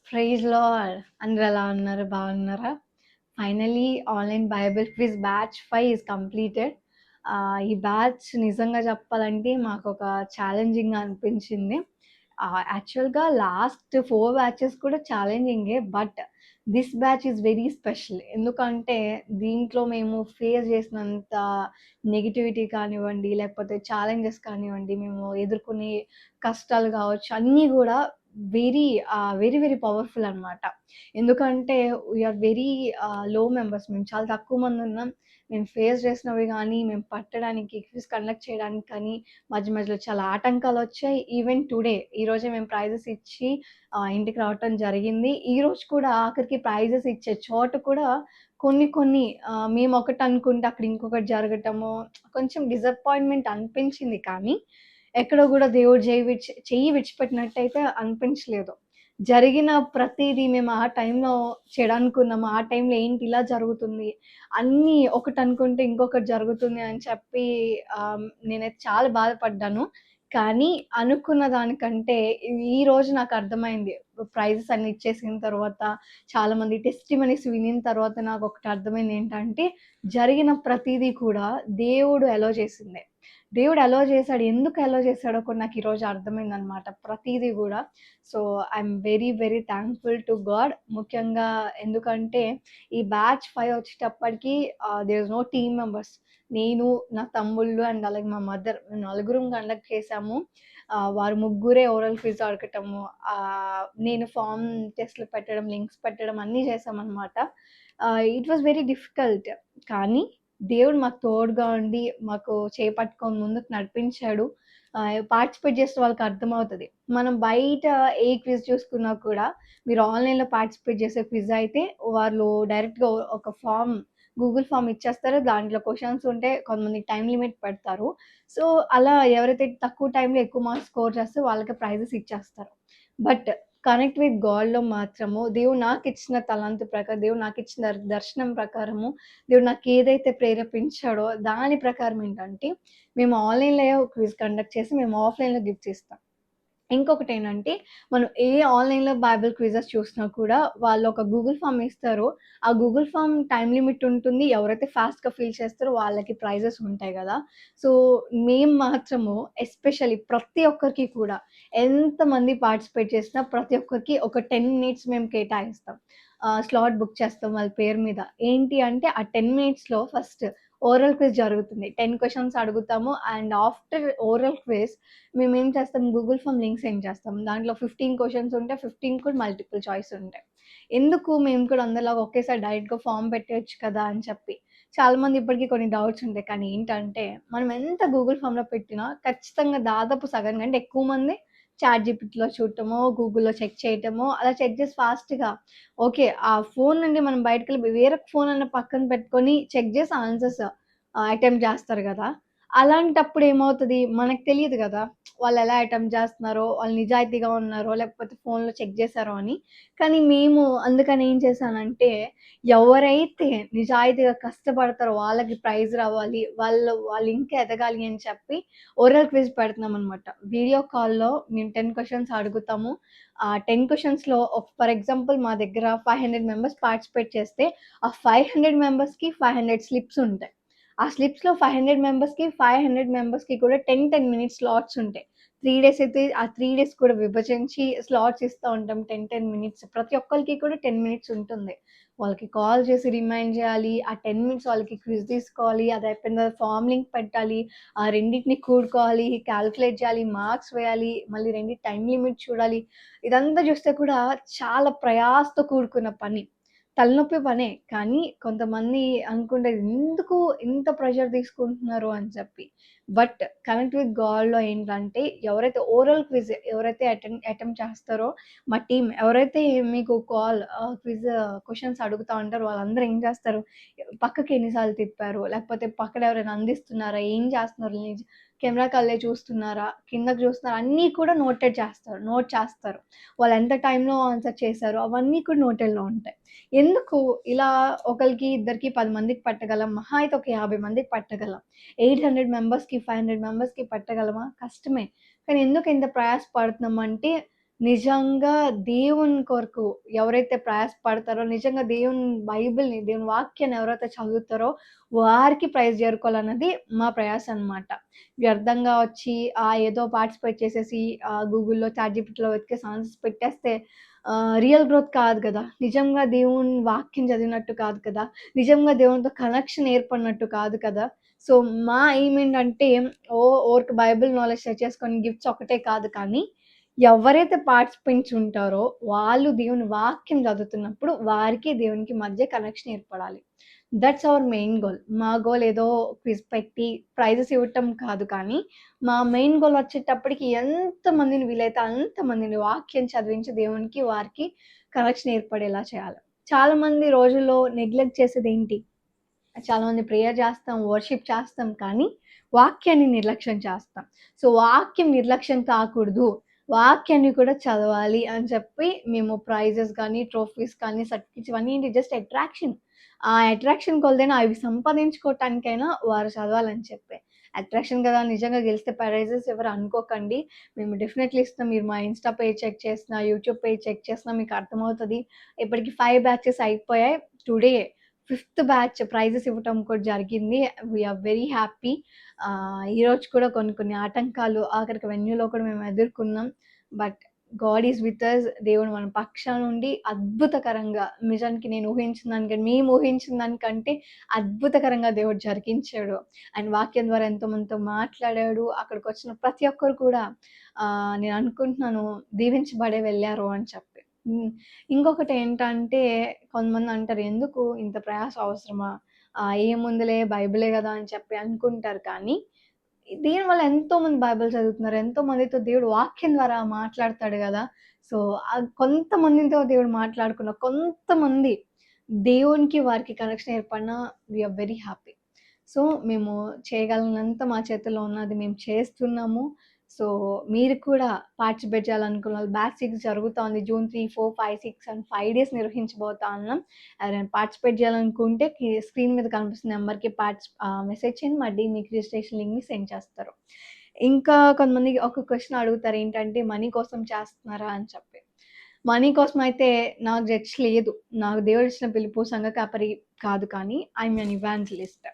Praise lord. అందరూ ఎలా ఉన్నారు? బాగున్నారా? Finally online Bible quiz batch 5 is completed. ఈ బ్యాచ్ నిజంగా చెప్పాలంటే మాకొక ఛాలెంజింగ్‌గా అనిపించింది. యాక్చువల్‌గా లాస్ట్ 4 బ్యాచెస్ కూడా ఛాలెంజింగే. But this batch is very special. ఎందుకంటే దీంట్లో మేము ఫేస్ చేసినంత నెగటివిటీ కానివ్వండి, లేకపోతే ఛాలెంజెస్ కానివ్వండి, మేము ఎదుర్కొనే కష్టాలు కావచ్చు, అన్నీ గూడా వెరీ వెరీ పవర్‌ఫుల్ అనమాట. ఎందుకంటే వీఆర్ వెరీ లో మెంబర్స్. మేము చాలా తక్కువ మందున్నాం. మేము ఫేస్ చేసినవి గానీ, మేము పట్టడానికి, క్విజ్ కండక్ట్ చేయడానికి కానీ, మధ్య మధ్యలో చాలా ఆటంకాలొచ్చాయి. ఈవెన్ టుడే ఈరోజే మేము ప్రైజెస్ ఇచ్చి ఇంటికి రావటం జరిగింది. ఈరోజు కూడా ఆఖరికి ప్రైజెస్ ఇచ్చే చోట కూడా కొన్ని మేమొకటి అనుకుంటే అక్కడ ఇంకొకటి జరగటము, కొంచెం డిసప్పాయింట్‌మెంట్ అనిపించింది. కానీ ఎక్కడో గూడా దేవుడు చెయ్యి విడిచిపెట్టినట్టయితే అనిపించలేదు. జరిగిన ప్రతీదీ మేము ఆ టైంలో చెడనుకున్నాము. ఆ టైంలో ఏంటి ఇలా జరుగుతుంది, అన్నీ ఒకటనుకుంటే ఇంకొకటి జరుగుతుంది అని చెప్పి నేనైతే చాలా బాధపడ్డాను. కానీ అనుకున్న దానికంటే ఈరోజు నాకర్థమైంది. ప్రైజెస్ అన్నీ ఇచ్చేసిన తర్వాత, చాలామంది టెస్టిమనీస్ వినిన తర్వాత నాకొకటి అర్థమైందేంటంటే, జరిగిన ప్రతీదీ కూడా దేవుడు అలో చేసిందే. దేవుడు అలో చేశాడు. ఎందుకు అలో చేశాడో కూడా నాకు ఈరోజు అర్థమైందనమాట ప్రతీదీ గూడా. So, I'm very very thankful to God. ముఖ్యంగా ఎందుకంటే ఈ బ్యాచ్ 5 వచ్చేటప్పటికి there is no team members. నేను, నా తమ్ముళ్ళు అండ్ అలాగే మా మదర్, మేము నలుగురం కండక్ట్ చేశాము. వారు ముగ్గురే ఓరల్ క్విజ్ అడగటము, నేను ఫార్మ్ టెస్ట్‌లు పెట్టడం, లింక్స్ పెట్టడం అన్నీ చేశామనమాట. It was very difficult. కానీ దేవుడు మాకు తోడుగా ఉండి, మాకు చేపట్టుకొని ముందుకు నడిపించాడు. పార్టిసిపేట్ చేసిన వాళ్ళకి అర్థమవుతది. మనం బయట ఏ క్విజ్ చూసుకున్నా కూడా, మీరు ఆన్‌లైన్‌లో పార్టిసిపేట్ చేసే క్విజ్ అయితే, వాళ్ళు డైరెక్ట్‌గా ఒక గూగుల్ ఫార్మ్ ఇచ్చేస్తారు. దాంట్లో క్వెషన్స్ ఉంటే కొంతమందికి టైమ్ లిమిట్ పెడతారు. సో, అలా ఎవరైతే తక్కువ టైమ్‌లో ఎక్కువ మార్క్స్ స్కోర్ చేస్తే వాళ్ళకి ప్రైజెస్ ఇచ్చేస్తారు. బట్ కనెక్ట్ విత్ గాడ్‌లో మాత్రము దేవుడు నాకిచ్చిన తలాంతు ప్రకారం, దేవుడు నాకిచ్చిన దర్శనం ప్రకారము, దేవుడు నాకేదైతే ప్రేరేపించాడో దాని ప్రకారం ఏంటంటే, మేము ఆన్‌లైన్‌లో క్విజ్ కండక్ట్ చేసి, మేము ఆఫ్‌లైన్‌లో గిఫ్ట్స్ ఇస్తాం. ఇంకొకటేంటంటే, మనం ఆన్‌లైన్‌లో బైబిల్ క్విజెస్ చూసినా కూడా వాళ్ళు ఒక గూగుల్ ఫార్మ్ ఇస్తారు. ఆ గూగుల్ ఫార్మ్ టైమ్ లిమిట్ ఉంటుంది. ఎవరైతే ఫాస్ట్‌గా ఫిల్ చేస్తారో వాళ్ళకి ప్రైజెస్ ఉంటాయి గదా! సో, మేము మాత్రము ఎస్పెషల్లీ ప్రతి ఒక్కరికి కూడా ఎంతమంది పార్టిసిపేట్ చేసినా ప్రతి ఒక్కరికి ఒక 10 మినిట్స్ మేము కేటాయిస్తాం. స్లాట్ బుక్ చేస్తాం వాళ్ళ పేరు మీద. ఏంటి అంటే ఆ 10 మినిట్స్‌లో ఫస్ట్ ఓరల్ క్విజ్ జరుగుతుంది. 10 క్వెషన్స్ అడుగుతాము. అండ్ ఆఫ్టర్ ఓరల్ క్విజ్ మేమేం చేస్తాం, గూగుల్ ఫార్మ్ లింక్ సెండ్ చేస్తాం. దాంట్లో 15 క్వెషన్స్ ఉంటాయి. 15 కూడా మల్టిపుల్ చాయిస్ ఉంటాయి. ఎందుకు మేము కూడా అందరిలాగా ఒకేసారి డైరెక్ట్‌గా ఫార్మ్ పెట్టేయొచ్చు కదా అని చెప్పి. చాలామంది ఇప్పటికి కొన్ని డౌట్స్ ఉంటాయి. కానీ ఏంటంటే, మనం ఎంత గూగుల్ ఫార్మ్‌లో పెట్టినా ఖచ్చితంగా దాదాపు సగం కంటే ఎక్కువ మంది చాట్‌జీపీటీలో చూడటమో, గూగుల్‌లో చెక్ చేయటమో, అలా చెక్ చేసి ఫాస్ట్‌గా ఓకే. ఆ ఫోను నుండి మనం బయటికెళ్ళి వేరే ఫోనన్నా పక్కన పెట్టుకొని చెక్ చేసి ఆన్సర్స్ అటెంప్ట్ చేస్తారు గదా! అలాంటప్పుడు ఏమవుతది, మనకు తెలీదు గదా! వాళ్ళెలా అటెంప్ట్ చేస్తున్నారో, వాళ్ళు నిజాయితీగా ఉన్నారో, లేకపోతే ఫోన్‌లో చెక్ చేశారో అని. కానీ మేము అందుకని ఏం చేశానంటే, ఎవరైతే నిజాయితీగా కష్టపడతారో వాళ్ళకి ప్రైజ్ రావాలి, వాళ్ళు ఇంకా ఎదగాలి అని చెప్పి ఓరల్ క్విజ్ పెడుతున్నామనమాట. వీడియో కాల్‌లో మేము 10 క్వెషన్స్ అడుగుతాము. ఆ 10 క్వెషన్స్‌లో ఫర్ ఎగ్జాంపుల్ మా దగ్గర 500 మెంబర్స్ పార్టిసిపేట్ చేస్తే, ఆ 500 మెంబర్స్‌కి 500 స్లిప్స్ ఉంటాయి. ఆ స్లిప్స్‌లో 500 మెంబర్స్‌కి కూడా 10 మినిట్స్ స్లాట్స్ ఉంటాయి. 3 డేస్ అయితే ఆ 3 డేస్ కూడా విభజించి స్లాట్స్ ఇస్తా ఉంటాం. 10 మినిట్స్. ప్రతి ఒక్కళ్ళకి కూడా 10 మినిట్స్ ఉంటుంది. వాళ్ళకి కాల్ చేసి రిమైండ్ చేయాలి. ఆ 10 మినిట్స్ వాళ్ళకి క్విజ్ తీసుకోవాలి. అది అయిపోయిన తర్వాత ఫార్మ్ లింక్ పెట్టాలి. ఆ రెండిటిని కూడుకోవాలి, కాలిక్యులేట్ చేయాలి, మార్క్స్ వేయాలి, మళ్ళీ రెండిటి టైమ్ లిమిట్ చూడాలి. ఇదంతా చూస్తే కూడా చాలా ప్రయాసతో కూడుకున్న పని. తలనొప్పి పనే. కానీ కొంతమంది అనుకుంటారు ఎందుకు ఇంత ప్రెషర్ తీసుకుంటున్నారు అని చెప్పి. బట్ కనెక్ట్ విత్ గాడ్‌లో ఏంటంటే ఎవరైతే ఓరల్ క్విజ్ ఎవరైతే అటెంప్ట్ చేస్తారో మా టీమ్ ఎవరైతే మీకు క్విజ్ క్వెషన్స్ అడుగుతా ఉంటారో వాళ్ళందరూ ఏం చేస్తారు, పక్కకి ఎన్ని సార్లు తిప్పారు, లేకపోతే పక్కన ఎవరైనా అందిస్తున్నారా, ఏం చేస్తున్నారు, కెమెరా కళ్ళే చూస్తున్నారా, కిందకి చూస్తున్నారా అన్నీ కూడా నోట్ చేస్తారు. వాళ్ళు ఎంత టైంలో ఆన్సర్ చేశారో అవన్నీ కూడా నోటెడ్‌లో ఉంటాయి. ఎందుకు ఇలా ఒకళ్ళకి, ఇద్దరికి, 10 మందికి పట్టగలం. మహా అయితే ఒక 50 మందికి పట్టగలం. 800 మెంబర్స్‌కి, 500 మెంబర్స్‌కి పట్టగలమా? కష్టమే. కానీ ఎందుకు ఇంత ప్రయాస పడుతున్నామంటే, నిజంగా దేవుని కొరకు ఎవరైతే ప్రయాసపడతారో, నిజంగా దేవుని వాక్యాన్ని ఎవరైతే చదువుతారో, వారికి ప్రైజ్ చేరుకోవాలన్నది మా ప్రయాస అన్నమాట. వ్యర్థంగా వచ్చి ఏదో పార్టిసిపేట్ చేసేసి గూగుల్‌లో, చాట్‌జీపీటీలో వెతికేసి ఆన్సర్స్ పెట్టేస్తే రియల్ గ్రోత్ కాదు గదా! నిజంగా దేవుని వాక్యం చదివినట్టు కాదు కదా! నిజంగా దేవునితో కనెక్షన్ ఏర్పడినట్టు కాదు కదా! సో, మా ఎయిమ్ ఏంటంటే ఊరికే బైబిల్ నాలెడ్జ్ తెచ్చేసుకొని గిఫ్ట్స్ ఒకటే కాదు కానీ ఎవరైతే పార్టిసిపెంట్స్ ఉంటారో, వాళ్ళు దేవుని వాక్యం చదువుతున్నప్పుడు, వారికి దేవునికి మధ్య కనెక్షన్ ఏర్పడాలి. That's our main goal. మా గోల్ ఏదో క్విజ్ పెట్టి ప్రైజెస్ ఇవ్వటం కాదు కానీ, మా మెయిన్ గోల్ వచ్చేటప్పటికి ఎంతమందిని వీలైతే అంతమందిని వాక్యం చదివించి దేవునికి, వారికి కనెక్షన్ ఏర్పడేలా చేయాలి. చాలామంది రోజుల్లో నెగ్లెక్ట్ చేసేదేంటి? చాలామంది ప్రేయర్ చేస్తాం, వర్షిప్ చేస్తాం కానీ, వాక్యాన్ని నిర్లక్ష్యం చేస్తాం. సో, వాక్యం నిర్లక్ష్యం కాకూడదు. వాక్యాన్ని కూడా చదవాలి అని చెప్పి మేము ప్రైజెస్ గానీ, ట్రోఫీస్ కానీ, సర్టిఫికేట్స్ ఇవన్నీ ఏంటి జస్ట్ అట్రాక్షన్. ఆ అట్రాక్షన్ కొలదైనా అవి సంపాదించుకోవటానికైనా వారు చదవాలని చెప్పి. అట్రాక్షన్ కదా! నిజంగా గెలిస్తే ప్రైజెస్ ఎవరు అనుకోకండి. మేము డెఫినైట్‌లీ ఇస్తాం. మీరు మా ఇన్‌స్టా పేజ్ చెక్ చేసినా, యూట్యూబ్ పేజ్ చెక్ చేసినా మీకు అర్థమవుతది. ఇప్పటికి 5 బ్యాచెస్ అయిపోయాయి. టుడే ఫిఫ్త్ బ్యాచ్ ప్రైజెస్ ఇవ్వటం కూడా జరిగింది. We are very happy. ఈరోజు కూడా కొన్ని కొన్ని ఆటంకాలు ఆఖరికి వెన్యూలో కూడా మేము ఎదుర్కొన్నాం. But God is with us. దేవుడు మన పక్షాన నుండి అద్భుతకరంగా నిజానికి నేను ఊహించిన దానికంటే మేము ఊహించిన దానికంటే అద్భుతకరంగా దేవుడు జరిగించాడు. ఆయన వాక్యం ద్వారా ఎంతోమందితో మాట్లాడాడు. అక్కడికొచ్చిన ప్రతి ఒక్కరు కూడా నేను అనుకుంటున్నాను దీవించబడే వెళ్లారు అని చెప్పి. హ్మ్. ఇంకొకటేంటంటే కొంతమందంటారు, "ఎందుకు ఇంత ప్రయాస అవసరమా? ఏముందిలే బైబిలే గదా!" అని చెప్పి అనుకుంటారు కానీ, దీనివల్ల ఎంతోమంది బైబిల్ చదువుతున్నారు. ఎంతో మందితో దేవుడు వాక్యం ద్వారా మాట్లాడతాడు గదా! సో, కొంతమందితో దేవుడు మాట్లాడుకున్న కొంతమంది దేవునికి వారికి కనెక్షన్ ఏర్పడిన we are very happy. So, మేము చేయగలిగినంత మా చేతుల్లో ఉన్నది మేము చేస్తున్నాము. సో, మీరు కూడా పార్టిసిపేట్ చేయాలనుకున్న వాళ్ళు బ్యాచ్ 6 జరుగుతోంది. జూన్ 3, 4, 5, 6 అండ్ 5 డేస్ నిర్వహించబోతా ఉన్నాం. ఎవరైనా పార్టిసిపేట్ చేయాలనుకుంటే స్క్రీన్ మీద కనిపిస్తున్న నెంబర్‌కి మెసేజ్ చేయండి. మా టీమ్ మీకు రిజిస్ట్రేషన్ లింక్‌ని సెండ్ చేస్తారు. ఇంకా కొంతమంది ఒక క్వెషన్ అడుగుతారు ఏంటంటే, మనీ కోసం చేస్తున్నారా అని చెప్పి. మనీ కోసం అయితే నాకు జడ్జ్ లేదు. నాకు దేవుడిచ్చిన పిలుపు సంఘ కాపరి కాదు కానీ ఐయామ్ ఎన్ ఎవాంజలిస్ట్.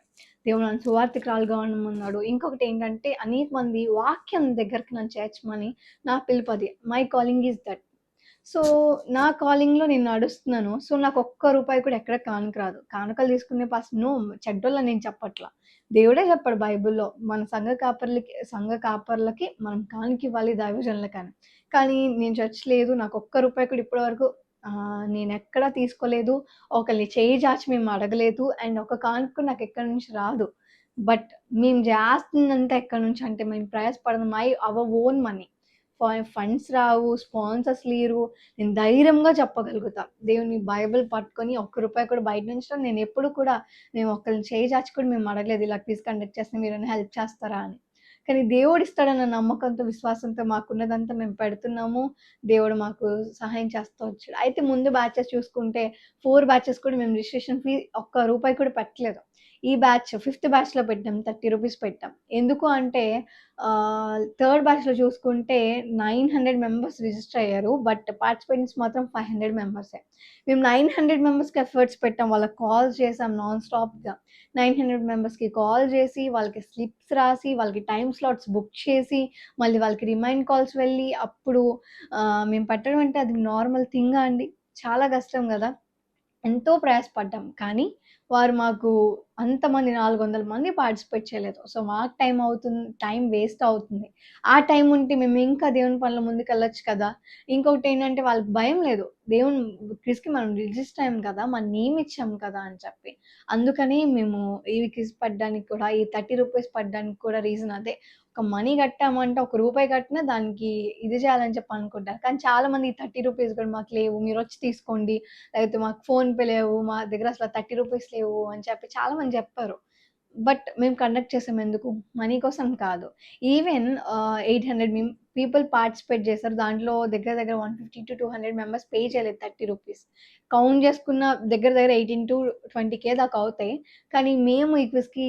దేవుడు నన్ను సువార్థికురాలుగా ఉండమన్నాడు. ఇంకొకటేంటంటే అనేక మంది వాక్యం దగ్గరికి నన్ను చేర్చమని నా పిలుపది. My calling is that. So, నా కాలింగ్‌లో నేను నడుస్తున్నాను. సో, నాకు ఒక్క రూపాయి కూడా ఎక్కడ కానుక రాదు. కానుకలు తీసుకునే నో, చెడ్డోళ్ళని నేను చెప్పట్ల. దేవుడే చెప్పాడు బైబిల్‌లో. మన సంఘ కాపర్లకి మనం కానుకివ్వాలి దైవజనులకని. కానీ నేను చర్చ్ లేదు. నాకు ఒక్క రూపాయి కూడా ఇప్పటి వరకు నేనెక్కడా తీసుకోలేదు. ఒకళ్ళని చేయి చాచి మేము అడగలేదు. అండ్ ఒక కానుక కూడా నాకెక్కడి నుంచి రాదు. బట్ మేము జేస్తుందంతా ఎక్కడి నుంచి అంటే మేము ప్రయాసపడడం అవర్ ఓన్ మనీ. ఫండ్స్ రావు, స్పాన్సర్స్ లేరు. నేను ధైర్యంగా చెప్పగలుగుతా. దేవుని బైబిల్ పట్టుకొని ఒక్క రూపాయి కూడా బయట నుంచి నేనెప్పుడు కూడా మేము ఒకళ్ళని చేయి చాచి కూడా మేము అడగలేదు. ఇలా క్విజ్ కండక్ట్ చేస్తే మీరేమైనా హెల్ప్ చేస్తారా అని. కానీ దేవుడిస్తాడన్న నమ్మకంతో, విశ్వాసంతో మాకున్నదంతా మేము పెడుతున్నాము. దేవుడు మాకు సహాయం చేస్తూ వచ్చాడు. అయితే ముందు బ్యాచెస్ చూసుకుంటే 4 బ్యాచెస్ కూడా మేము రిజిస్ట్రేషన్ ఫీ ఒక్క రూపాయి కూడా పెట్టలేదు. ఈ బ్యాచ్ ఫిఫ్త్ బ్యాచ్‌లో పెట్టాం. ₹30 పెట్టాం. ఎందుకు అంటే థర్డ్ బ్యాచ్‌లో చూసుకుంటే 900 మెంబర్స్ రిజిస్టర్ అయ్యారు. బట్ పార్టిసిపెంట్స్ మాత్రం 500 మెంబర్సే. మేము 900 మెంబర్స్‌కి ఎఫర్ట్స్ పెట్టాం. వాళ్ళకి కాల్స్ చేసాం నాన్ స్టాప్‌గా. 900 మెంబర్స్‌కి కాల్ చేసి, వాళ్ళకి స్లిప్స్ రాసి, వాళ్ళకి టైమ్ స్లాట్స్ బుక్ చేసి, మళ్ళీ వాళ్ళకి రిమైండ్ కాల్స్ వెళ్ళి, అప్పుడు మేము పెట్టడం అంటే అది నార్మల్ థింగా అండి? చాలా కష్టం గదా! ఎంతో ప్రయాసపడ్డాం. కానీ వారు మాకు అంతమంది 400 మంది పార్టిసిపేట్ చేయలేదు. సో, మాకు టైం వేస్ట్ అవుతుంది. ఆ టైం ఉంటే మేము ఇంకా దేవుని పనిలో ముందుకెళ్ళొచ్చు కదా! ఇంకొకటేంటంటే వాళ్ళకి భయం లేదు. దేవుని క్విజ్‌కి మనం రిజిస్టర్ అయ్యాం కదా! మన నేమ్ ఇచ్చాం కదా! అని చెప్పి. అందుకని మేము ఈ క్విజ్ పడ్డానికి కూడా ఈ ₹30 పడ్డానికి కూడా రీజన్ అదే. ఒక మనీ కట్టామంటే ఒక రూపాయి కట్టినా దానికి ఇది చేయాలని చెప్పి అనుకుంటారు. కానీ చాలామంది ఈ ₹30 కూడా మాకు లేవు. మీరొచ్చి తీసుకోండి. లేకపోతే మాకు ఫోన్‌పే లేవు. మా దగ్గర అసల ₹30 లేవు అని చెప్పి చాలామంది చెప్పారు. బట్ మేము కండక్ట్ చేసాం ఎందుకు? మనీ కోసం కాదు. ఈవెన్ 800 పీపుల్ పార్టిసిపేట్ చేశారు. దాంట్లో దగ్గర దగ్గర 150-200 మెంబర్స్ పే చేయలేదు రూ. 30. కౌంట్ చేసుకున్న దగ్గర దగ్గర 18-20K దాకా అవుతాయి. కానీ మేము ఈ క్విజ్‌కి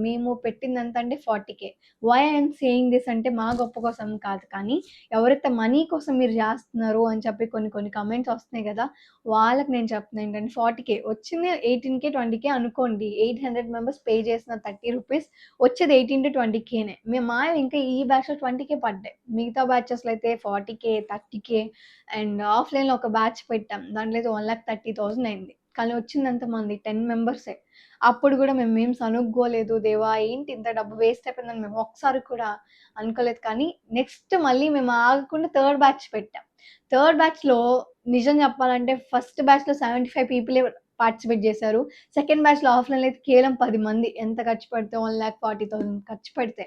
మేము పెట్టిందెంత అంటే 40K. Why I'm saying this అంటే మా గొప్ప కోసం కాదు, కానీ ఎవరైతే మనీ కోసం మీరు చేస్తున్నారు అని చెప్పి కొన్ని కొన్ని కమెంట్స్ వస్తున్నాయి కదా! వాళ్ళకి నేను చెప్తున్నా ఏంటంటే 40K వచ్చింది 18K, 20K అనుకోండి. 800 మెంబర్స్ పే చేసిన రూ. 30 వచ్చేది 18-20Kనే. మావి ఇంకా ఈ బ్యాచ్‌లో 20K పడ్డాయి. మిగతా బ్యాచెస్‌లో అయితే 40K, 30K అండ్ ఆఫ్‌లైన్‌లో ఒక బ్యాచ్ పెట్టాం. దాంట్లో అయితే 1,30,000 అయింది. కానీ వచ్చింది ఎంతమంది 10 మెంబర్సే. అప్పుడు కూడా మేమేం సనుక్కోలేదు. దేవా ఏంటి ఇంత డబ్బు వేస్ట్ అయిపోయిందని మేము ఒక్కసారి కూడా అనుకోలేదు. కానీ నెక్స్ట్ మళ్ళీ మేము ఆగకుండా థర్డ్ బ్యాచ్ పెట్టాం. థర్డ్ బ్యాచ్‌లో నిజం చెప్పాలంటే ఫస్ట్ బ్యాచ్‌లో 75 పీపులే పార్టిసిపేట్ చేశారు. సెకండ్ బ్యాచ్‌లో ఆఫ్‌లైన్‌లో అయితే కేవలం 10 మంది. ఎంత ఖర్చు పెడితే 1,40,000 ఖర్చు పెడితే.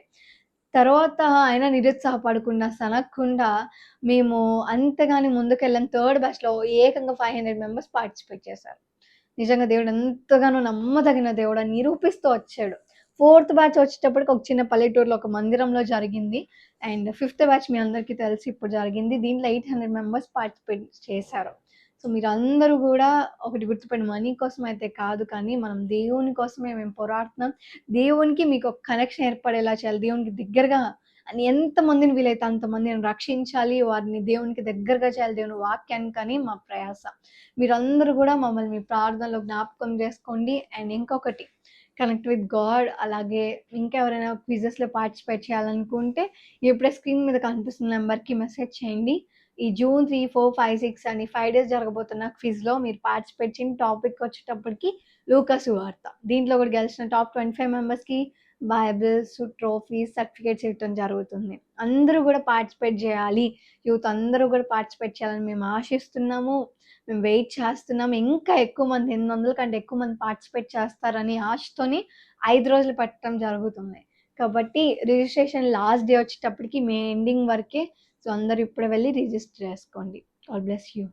తర్వాత అయినా నిరుత్సాహపడకుండా, సనగకుండా మేము అంతగాని ముందుకెళ్ళాం. థర్డ్ బ్యాచ్‌లో ఏకంగా 500 మెంబర్స్ పార్టిసిపేట్ చేశారు. నిజంగా దేవుడు ఎంతగానో నమ్మదగిన దేవుడని నిరూపిస్తూ వచ్చాడు. ఫోర్త్ బ్యాచ్ వచ్చేటప్పటికి ఒక చిన్న పల్లెటూరులో ఒక మందిరంలో జరిగింది. అండ్ ఫిఫ్త్ బ్యాచ్ మీ అందరికీ తెలిసి ఇప్పుడు జరిగింది. దీంట్లో 800 మెంబర్స్ పార్టిసిపేట్ చేశారు. సో మీరందరూ గూడా ఒకటి గుర్తుపెట్టుకోండి, మనీ కోసం అయితే కాదు, కానీ మనం దేవుని కోసమే మేము పోరాడుతున్నాం. దేవునికి మీకు ఒక కనెక్షన్ ఏర్పడేలా చేయాలి. దేవునికి దగ్గరగా అని ఎంతమందిని వీలైతే అంతమందిని రక్షించాలి. వారిని దేవునికి దగ్గరగా చేయాలి. దేవుని వాక్యానికని మా ప్రయాస. మీరందరూ గూడా మమ్మల్ని మీ ప్రార్థనలో జ్ఞాపకం చేసుకోండి. అండ్ ఇంకొకటి కనెక్ట్ విత్ గాడ్. అలాగే ఇంకా ఎవరైనా క్విజెస్‌లో పార్టిసిపేట్ చేయాలనుకుంటే ఇప్పుడే స్క్రీన్ మీద కనిపిస్తున్న నంబర్‌కి మెసేజ్ చేయండి. ఈ జూన్ 3, 4, 5, 6 అని 5 డేస్ జరగబోతున్న క్విజ్‌లో మీరు పార్టిసిపేట్ చేయండి. టాపిక్ వచ్చేటప్పటికి లూకా సువార్త. దీంట్లో కూడా గెలిచిన టాప్ 25 మెంబర్స్‌కి బైబిల్స్, ట్రోఫీస్, సర్టిఫికేట్స్ ఇవ్వటం జరుగుతుంది. అందరూ కూడా పార్టిసిపేట్ చేయాలి. యూత్ అందరూ కూడా పార్టిసిపేట్ చేయాలని మేము ఆశిస్తున్నాము. మేము వెయిట్ చేస్తున్నాము. ఇంకా ఎక్కువ మంది 800 కంటే ఎక్కువ మంది పార్టిసిపేట్ చేస్తారని ఆశతోని 5 రోజులు పెట్టడం జరుగుతుంది. కాబట్టి రిజిస్ట్రేషన్ లాస్ట్ డే వచ్చేటప్పటికి మే ఎండింగ్ వరకే. సో అందరూ ఇప్పుడే వెళ్లి రిజిస్టర్ చేసుకోండి. God bless you.